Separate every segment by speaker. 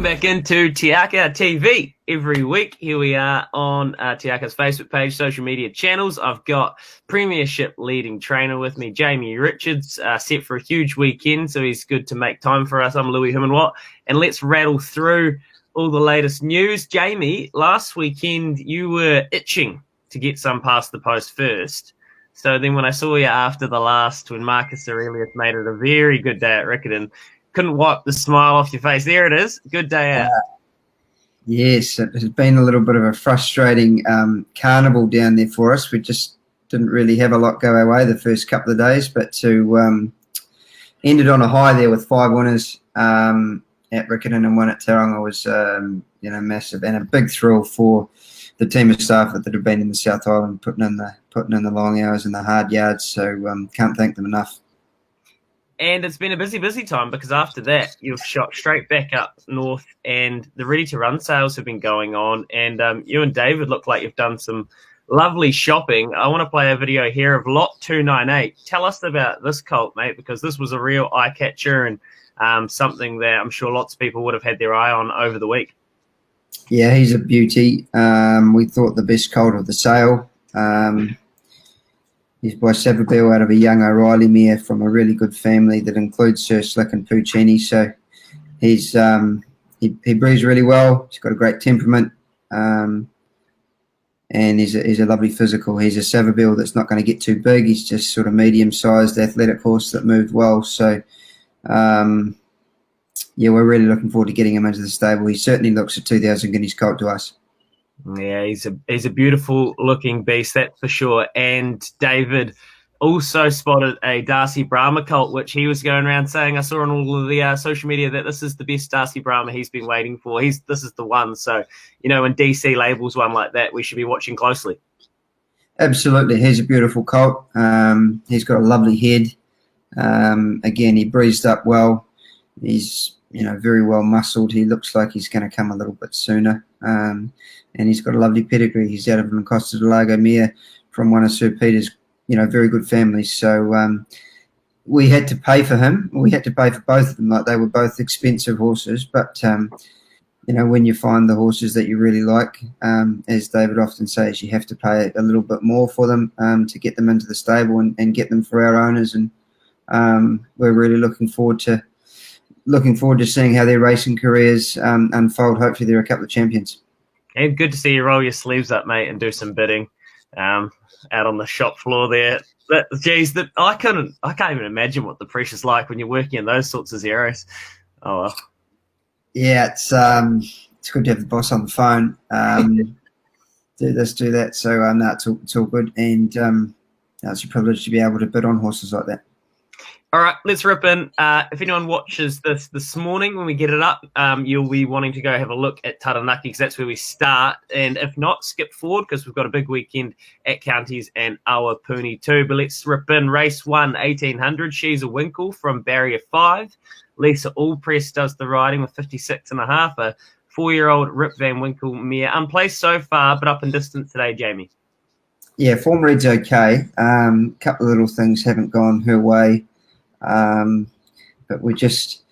Speaker 1: back into Akau TV. Every week, here we are on Akau's Facebook page, social media channels. I've got premiership leading trainer with me, Jamie Richards, set for a huge weekend, so he's good to make time for us. I'm Louis Herman-Watt, and let's rattle through all the latest news. Jamie, last weekend you were itching to get some past the post first. So then when I saw you after the last, when Marcus Aurelius made it a very good day at Riccarton, couldn't wipe the smile off your face. There it is. Good day out.
Speaker 2: Yes, it has been a little bit of a frustrating carnival down there for us. We just didn't really have a lot go our way the first couple of days, but to ended on a high there with 5 winners at Riccarton and 1 at Tauranga was massive, and a big thrill for the team of staff that have been in the South Island, putting in the long hours and the hard yards. So can't thank them enough.
Speaker 1: And it's been a busy time, because after that, you've shot straight back up north, and the ready-to-run sales have been going on. And you and David look like you've done some lovely shopping. I want to play a video here of Lot 298. Tell us about this colt, mate, because this was a real eye-catcher and something that I'm sure lots of people would have had their eye on over the week.
Speaker 2: Yeah, he's a beauty. We thought the best colt of the sale. He's by Savy out of a young O'Reilly mare from a really good family that includes Sir Slick and Puccini. So he's he breeds really well. He's got a great temperament, and he's a lovely physical. He's a Savy that's not going to get too big. He's just sort of medium-sized athletic horse that moved well. So yeah, we're really looking forward to getting him into the stable. He certainly looks a 2,000 guineas colt to us.
Speaker 1: Yeah, he's a beautiful looking beast, that's for sure. And David also spotted a Darcy Brahma colt, which he was going around saying, I saw on all of the social media, that this is the best Darcy Brahma he's been waiting for. This is the one. So, when DC labels one like that, we should be watching closely.
Speaker 2: Absolutely. He's a beautiful colt. He's got a lovely head. Again, he breezed up well. He's very well muscled. He looks like he's going to come a little bit sooner. And he's got a lovely pedigree. He's out of an Costa del Lago mare from one of Sir Peter's, very good families. So we had to pay for him. We had to pay for both of them. Like, they were both expensive horses. But, when you find the horses that you really like, as David often says, you have to pay a little bit more for them to get them into the stable and get them for our owners. And we're really looking forward to seeing how their racing careers unfold. Hopefully they're a couple of champions.
Speaker 1: And good to see you roll your sleeves up, mate, and do some bidding out on the shop floor there. But geez, I can't even imagine what the pressure's like when you're working in those sorts of zeros. Oh well.
Speaker 2: Yeah, it's good to have the boss on the phone. Do this, do that. So no, it's all good, and it's a privilege to be able to bid on horses like that.
Speaker 1: All right, let's rip in. If anyone watches this morning when we get it up, you'll be wanting to go have a look at Taranaki, because that's where we start. And if not, skip forward, because we've got a big weekend at Counties and Awapuni too. But let's rip in race 1, 1800. She's a Winkle from Barrier 5. Lisa Allpress does the riding with 56.5. A 4-year-old Rip Van Winkle mare. Unplaced so far, but up in distance today, Jamie.
Speaker 2: Yeah, form reads okay. Couple of little things haven't gone her way. But we're just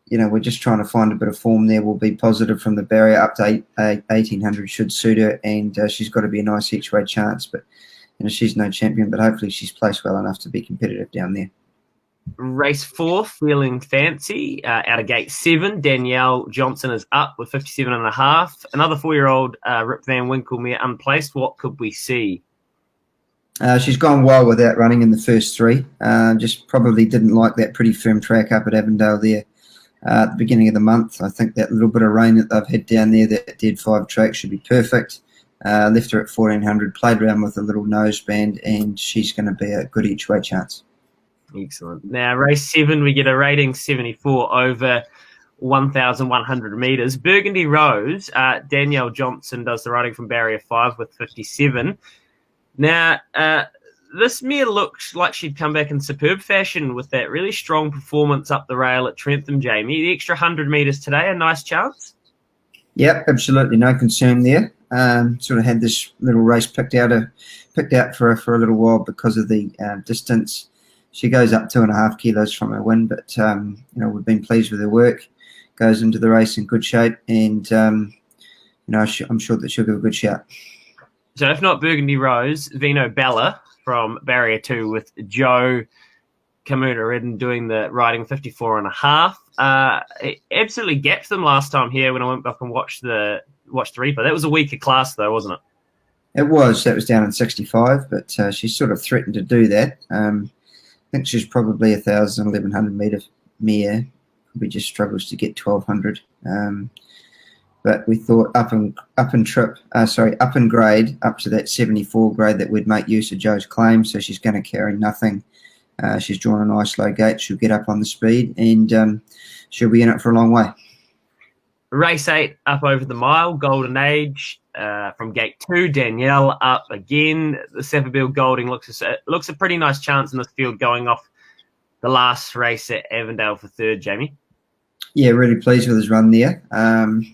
Speaker 2: trying to find a bit of form there. We'll be positive from the barrier up to 1800 should suit her, and she's got to be a nice each-way chance. But she's no champion, but hopefully she's placed well enough to be competitive down there.
Speaker 1: Race 4, Feeling Fancy, out of gate 7. Danielle Johnson is up with 57.5. Another 4-year-old Rip Van Winkle mare unplaced. What could we see?
Speaker 2: She's gone well without running in the first 3. Just probably didn't like that pretty firm track up at Avondale there at the beginning of the month. I think that little bit of rain that they've had down there, that Dead 5 track, should be perfect. Left her at 1400, played around with a little noseband, and she's going to be a good each-way chance.
Speaker 1: Excellent. Now, race 7, we get a rating 74 over 1,100 metres. Burgundy Rose, Danielle Johnson does the riding from Barrier 5 with 57. Now, this mare looks like she'd come back in superb fashion with that really strong performance up the rail at Trentham, Jamie. The extra 100 metres today, a nice chance? Yep,
Speaker 2: absolutely. No concern there. Sort of had this little race picked out for her for a little while because of the distance. She goes up 2.5 kilos from her win, but we've been pleased with her work. goes into the race in good shape, and I'm sure that she'll give a good shout.
Speaker 1: So if not Burgundy Rose, Vino Bella from Barrier 2 with Joe Kamuna Redden doing the riding 54.5. It absolutely gapped them last time here when I went back and watched the replay. That was a weaker class though, wasn't it?
Speaker 2: That was down in 65, but she sort of threatened to do that. I think she's probably 1,000, 1,100 metre mare. Probably just struggles to get 1,200. But we thought up and grade up to that 74 grade that we'd make use of Joe's claim. So she's going to carry nothing. She's drawn a nice low gate. She'll get up on the speed, and she'll be in it for a long way.
Speaker 1: Race 8 up over the mile, Golden Age from gate 2. Danielle up again. The Saville Golding looks a pretty nice chance in this field going off the last race at Avondale for third, Jamie. Yeah,
Speaker 2: really pleased with his run there.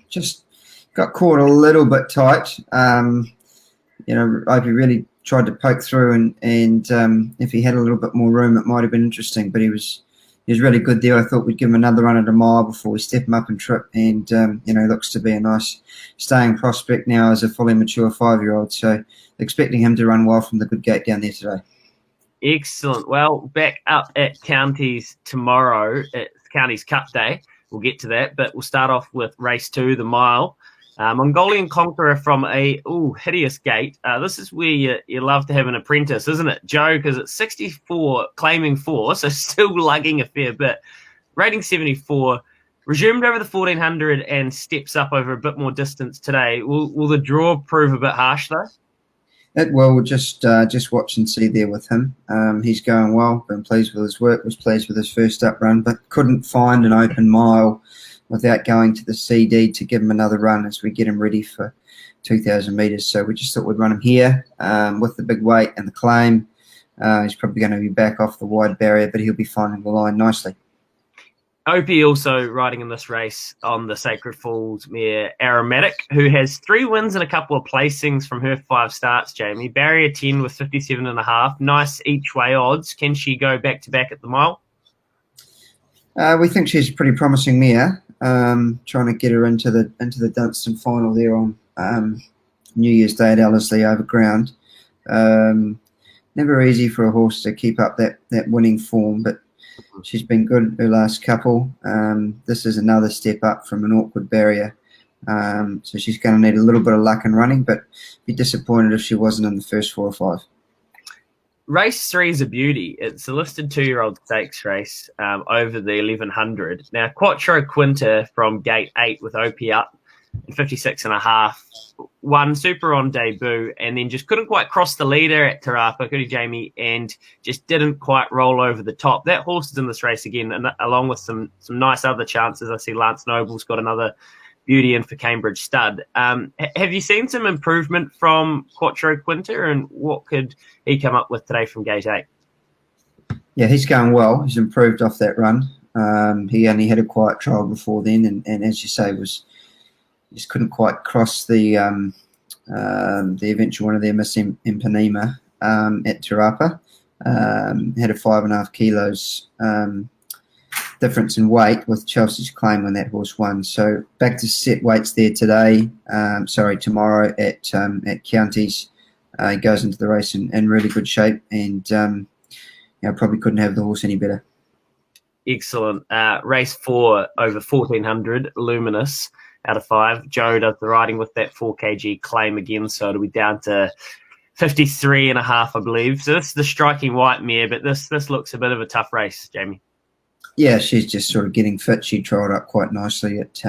Speaker 2: Just got caught a little bit tight. Opie really tried to poke through, and if he had a little bit more room, it might have been interesting. But he was really good there. I thought we'd give him another run at a mile before we step him up and trip. And looks to be a nice staying prospect now as a fully mature 5-year-old. So expecting him to run well from the good gate down there today.
Speaker 1: Excellent. Well, back up at Counties tomorrow. It's Counties Cup Day. We'll get to that, but we'll start off with race 2, the mile. Mongolian Conqueror from a hideous gate. This is where you love to have an apprentice, isn't it, Joe? Because it's 64, claiming 4, so still lugging a fair bit. Rating 74, resumed over the 1,400 and steps up over a bit more distance today. Will the draw prove a bit harsh, though?
Speaker 2: We'll just watch and see there with him. He's going well, been pleased with his work, was pleased with his first up run, but couldn't find an open mile without going to the CD to give him another run as we get him ready for 2,000 metres. So we just thought we'd run him here with the big weight and the claim. He's probably going to be back off the wide barrier, but he'll be finding the line nicely.
Speaker 1: Opie also riding in this race on the Sacred Falls mare Aromatic, who has 3 wins and a couple of placings from her 5 starts, Jamie. Barrier 10 with 57.5. Nice each way odds. Can she go back to back at the mile?
Speaker 2: We think she's a pretty promising mare. Trying to get her into the Dunstan final there on New Year's Day at Ellerslie over ground. Never easy for a horse to keep up that winning form, but she's been good her last couple. This is another step up from an awkward barrier. So she's going to need a little bit of luck in running, but be disappointed if she wasn't in the first 4 or 5.
Speaker 1: Race 3 is a beauty. It's a listed 2-year-old stakes race over the 1,100. Now, Quattro Quinta from gate 8 with OP up in 56.5. Won super on debut and then just couldn't quite cross the leader at Te Rapa, could he, Jamie, and just didn't quite roll over the top. That horse is in this race again, and along with some nice other chances. I see Lance Noble's got another beauty in for Cambridge Stud. Have you seen some improvement from Quattro Quinta, and what could he come up with today from gate 8?
Speaker 2: Yeah, he's going well. He's improved off that run. He only had a quiet trial before then, and as you say, just couldn't quite cross the eventual one of their Miss Impanema at Te Rapa. Had a 5.5 kilos difference in weight with Chelsea's claim when that horse won. So back to set weights there today. Tomorrow at Counties. He goes into the race in really good shape, and probably couldn't have the horse any better.
Speaker 1: Excellent. Race 4 over 1,400, Luminous out of 5. Joe does the riding with that 4 kg claim again, so it'll be down to 53.5, I believe. So this is the striking white mare, but this looks a bit of a tough race, Jamie.
Speaker 2: Yeah, she's just sort of getting fit. She trialled up quite nicely at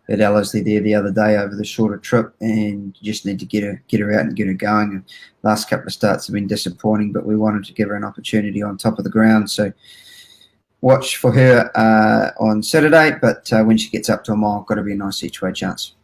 Speaker 2: Ellerslie there the other day over the shorter trip, and you just need to get her out and get her going. And last couple of starts have been disappointing, but we wanted to give her an opportunity on top of the ground. So watch for her on Saturday, but when she gets up to a mile, got to be a nice each-way chance.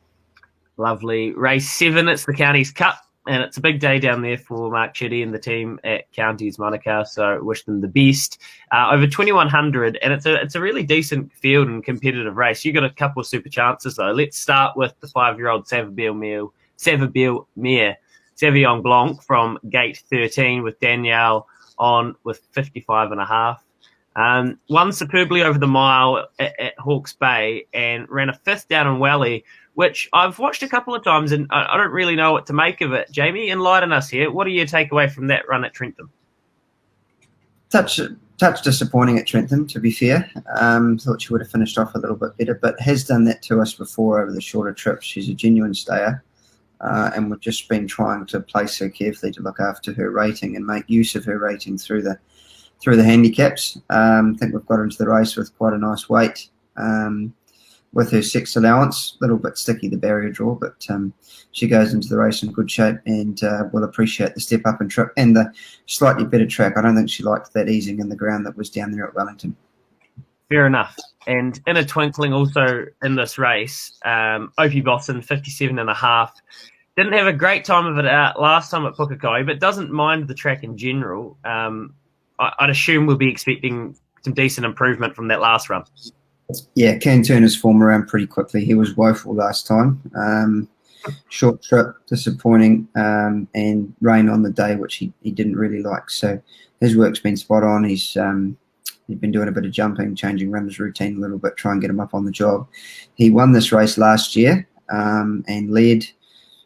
Speaker 2: Lovely.
Speaker 1: Race 7, it's the Counties Cup, and it's a big day down there for Mark Chitty and the team at Counties Manukau, so wish them the best. Over 2,100, and it's a really decent field and competitive race. You got a couple of super chances, though. Let's start with the 5-year-old Savy mare, Savy Yong Blonk from gate 13 with Danielle on with 55.5. Won superbly over the mile at Hawke's Bay and ran a fifth down in Welly, which I've watched a couple of times and I don't really know what to make of it. Jamie, enlighten us here. What do you take away from that run at Trentham?
Speaker 2: Touch disappointing at Trentham, to be fair. Thought she would have finished off a little bit better, but has done that to us before over the shorter trips. She's a genuine stayer, and we've just been trying to place her carefully to look after her rating and make use of her rating through the handicaps. I think we've got into the race with quite a nice weight. With her 6 allowance, a little bit sticky, the barrier draw, but she goes into the race in good shape and will appreciate the step up and trip and the slightly better track. I don't think she liked that easing in the ground that was down there at Wellington.
Speaker 1: Fair enough. And In A Twinkling also in this race, Opie Boston, 57.5. Didn't have a great time of it out last time at Pukekohe, but doesn't mind the track in general. I'd assume we'll be expecting some decent improvement from that last run.
Speaker 2: Yeah, can turn his form around pretty quickly. He was woeful last time. Short trip, disappointing, and rain on the day, which he didn't really like. So his work's been spot on. He's been doing a bit of jumping, changing runners routine a little bit, try and get him up on the job. He won this race last year and led.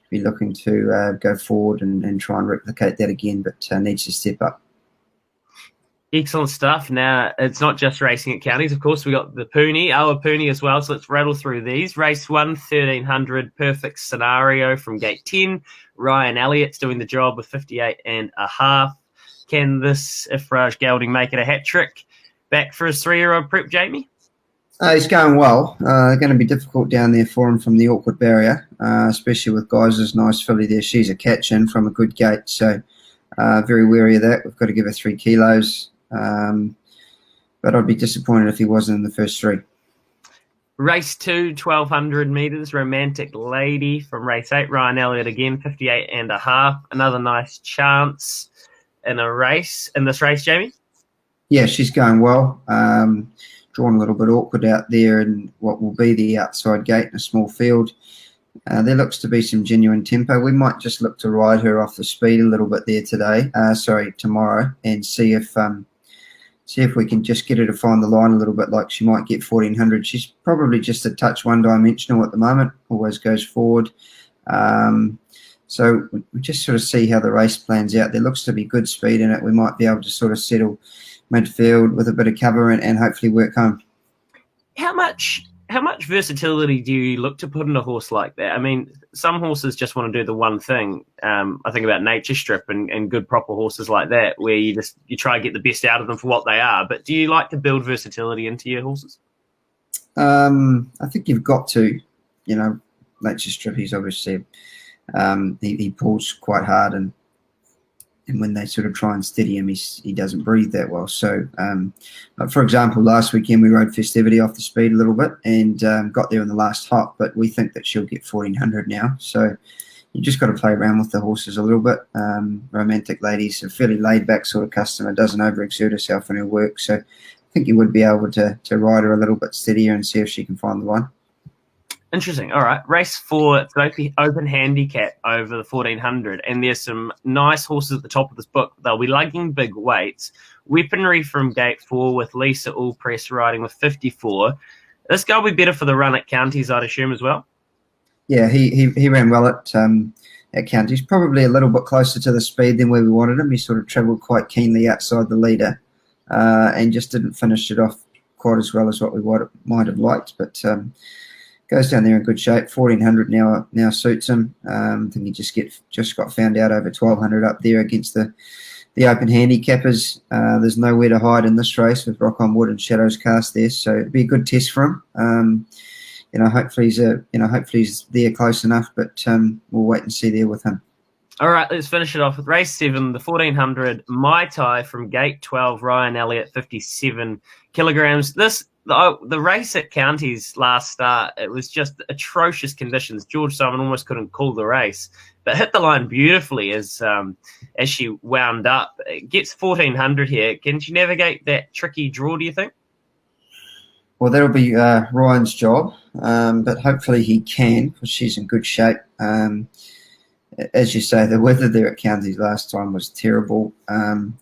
Speaker 2: Be looking to go forward and try and replicate that again, but needs to step up.
Speaker 1: Excellent stuff. Now, it's not just racing at counties. Of course, we got the Awapuni as well. So let's rattle through these. Race 1, 1300, perfect scenario from gate 10. Ryan Elliott's doing the job with 58.5. Can this Ifraj Gelding make it a hat trick? Back for his 3-year-old prep, Jamie?
Speaker 2: He's going well. Going to be difficult down there for him from the awkward barrier, especially with Geyser's nice filly there. She's a catch-in from a good gate, so very wary of that. We've got to give her 3 kilos. But I'd be disappointed if he wasn't in the first 3.
Speaker 1: Race 2, 1200 metres, Romantic Lady from race 8. Ryan Elliott again, 58.5. Another nice chance in this race, Jamie?
Speaker 2: Yeah, she's going well. Drawn a little bit awkward out there in what will be the outside gate in a small field. There looks to be some genuine tempo. We might just look to ride her off the speed a little bit there tomorrow, and see if we can just get her to find the line a little bit, like she might get 1400. She's probably just a touch one-dimensional at the moment, always goes forward. So we just sort of see how the race plans out. There looks to be good speed in it. We might be able to sort of settle midfield with a bit of cover and hopefully work home.
Speaker 1: How much versatility do you look to put in a horse like that? I mean, some horses just want to do the one thing. I think about Nature Strip and good proper horses like that, where you try and get the best out of them for what they are. But do you like to build versatility into your horses?
Speaker 2: I think you've got to. Nature Strip, he's obviously he pulls quite hard, and when they sort of try and steady him, he doesn't breathe that well. So, for example, last weekend we rode Festivity off the speed a little bit and got there in the last hop, but we think that she'll get 1400 now. So you just got to play around with the horses a little bit. Romantic Lady's a fairly laid-back sort of customer, doesn't overexert herself in her work. So I think you would be able to ride her a little bit steadier and see if she can find the line.
Speaker 1: Interesting. All right. Race 4, it's an open handicap over the 1400, and there's some nice horses at the top of this book. They'll be lugging big weights. Weaponry from gate 4 with Lisa Allpress riding with 54. This guy will be better for the run at counties, I'd assume, as well.
Speaker 2: Yeah, he ran well at counties. Probably a little bit closer to the speed than where we wanted him. He sort of travelled quite keenly outside the leader and just didn't finish it off quite as well as what we might have liked, but goes down there in good shape. 1400 now suits him. I think he just got found out over 1200 up there against the open handicappers. There's nowhere to hide in this race with Rock on Wood and Shadows Cast there, so it'd be a good test for him. Hopefully he's there close enough, but we'll wait and see there with him.
Speaker 1: All right, let's finish it off with race 7, the 1400 Mai Tai from gate 12. Ryan Elliott, 57 kilograms. The race at counties last start, it was just atrocious conditions. George Simon almost couldn't call the race, but hit the line beautifully as she wound up. It gets 1400 here. Can she navigate that tricky draw, do you think?
Speaker 2: Well, that'll be Ryan's job, but hopefully he can, because she's in good shape. As you say, the weather there at counties last time was terrible.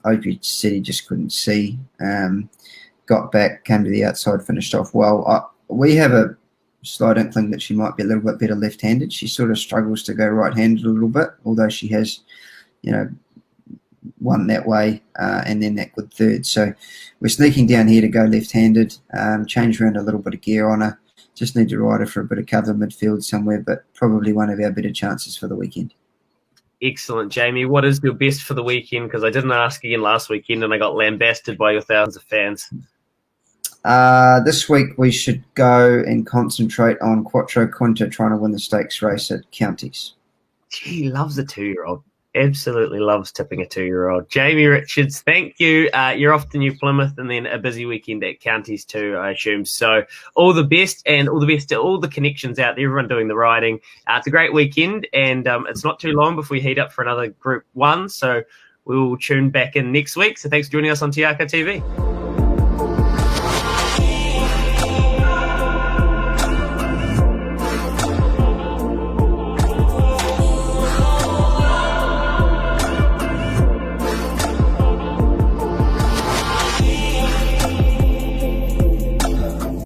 Speaker 2: Opie said he just couldn't see. got back, came to the outside, finished off well. We have a slight inkling that she might be a little bit better left-handed. She sort of struggles to go right-handed a little bit, although she has, won that way and then that good third. So we're sneaking down here to go left-handed, change around a little bit of gear on her. Just need to ride her for a bit of cover midfield somewhere, but probably one of our better chances for the weekend.
Speaker 1: Excellent, Jamie. What is your best for the weekend? Because I didn't ask again last weekend and I got lambasted by your thousands of fans.
Speaker 2: This week we should go and concentrate on Quattro Quinta trying to win the stakes race at Counties.
Speaker 1: He loves a 2-year-old. Absolutely loves tipping a 2-year-old. Jamie Richards, thank you. You're off to New Plymouth and then a busy weekend at Counties too, I assume. So all the best, and all the best to all the connections out there, everyone doing the riding. It's a great weekend, and it's not too long before we heat up for another Group 1. So we will tune back in next week. So thanks for joining us on Te Akau TV.